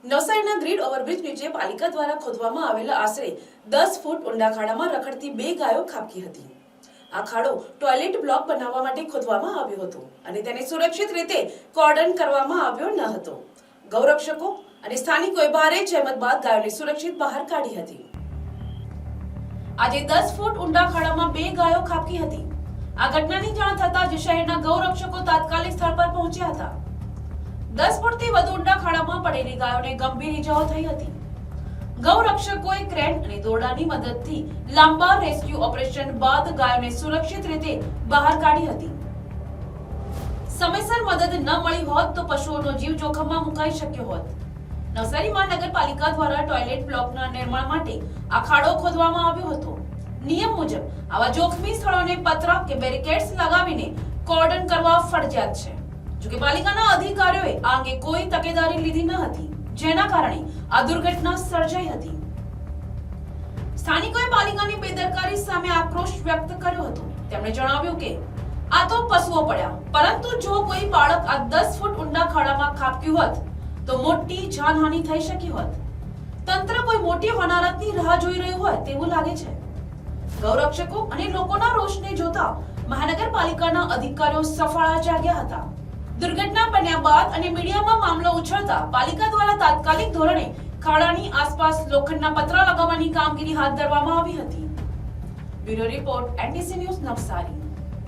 નવસારીના grid overbridge નીચે પાલિકા દ્વારા ખોદવામાં આવેલા આશરે 10 ફૂટ ઊંડા ખાડામાં રખડતી 2 ગાયો ખાબકી હતી. આ ખાડો ટોયલેટ બ્લોક બનાવવા માટે ખોદવામાં આવ્યો હતો અને તેને સુરક્ષિત રીતે કોર્ડન કરવામાં આવ્યો ન હતો. ગૌરક્ષકો અને સ્થાનિકોએ ભારે જહેમત બાદ ગાયોને સુરક્ષિત બહાર કાઢી હતી. આજે 10 ફૂટ ઊંડા ખાડામાં 2 ગાયો ખાબકી હતી. આ ઘટનાની જાણ થતાં જ શહેરના ગૌરક્ષકો તાત્કાલિક સ્થળ પર પહોંચ્યા હતા. 10 ફૂટથી વધુ ઊંડા ખાડામાં પડેલી ગાયોને ગંભીર ઈજાઓ થઈ હતી. ગૌરક્ષકોએ ક્રેન અને દોરડાની મદદથી લાંબા રેસ્ક્યુ ઓપરેશન બાદ ગાયોને સુરક્ષિત રીતે બહાર કાઢી હતી. સમયસર મદદ ન મળી હોત તો પશુઓનો જીવ જોખમમાં મુકાઈ શક્યો હોત. નવસારી મહાનગરપાલિકા દ્વારા ટોયલેટ બ્લોકના નિર્માણ માટે આ ખાડો ખોદવામાં આવ્યો હતો. નિયમ મુજબ આવા જોખમી સ્થળોને પતરા કે બેરિકેડ્સ લગાવીને કોર્ડન કરવા ફરજિયાત છે. જોકે પાલિકાના અધિકારીઓએ આ અંગે કોઈ તકેદારી લીધી ન હતી, જેના કારણે આ દુર્ઘટના સર્જાઈ હતી. સ્થાનિકોએ પાલિકાની બેદરકારી સામે આક્રોશ વ્યક્ત કર્યો હતો. તેમણે જણાવ્યું કે આ તો પશુઓ પડ્યા, પરંતુ જો કોઈ બાળક આ 10 ફૂટ ઊંડા ખાડામાં ખાબક્યું હોત તો મોટી જાનહાનિ થઈ શકી હોત. તંત્ર કોઈ મોટી હોનારતની રાહ જોઈ રહ્યું હોય તેવું લાગે છે. ગૌરક્ષકો અને લોકોના રોષને જોતા મહાનગરપાલિકાના અધિકારીઓ સફાળા જાગ્યા હતા. દુર્ઘટના બન્યા બાદ અને મીડિયામાં મામલો ઉછળતા પાલિકા દ્વારા તાત્કાલિક ધોરણે ખાડાની આસપાસ લોખંડના પતરા લગાવવાની કામગીરી હાથ ધરવામાં આવી હતી. Bureau report NTC news Navsari.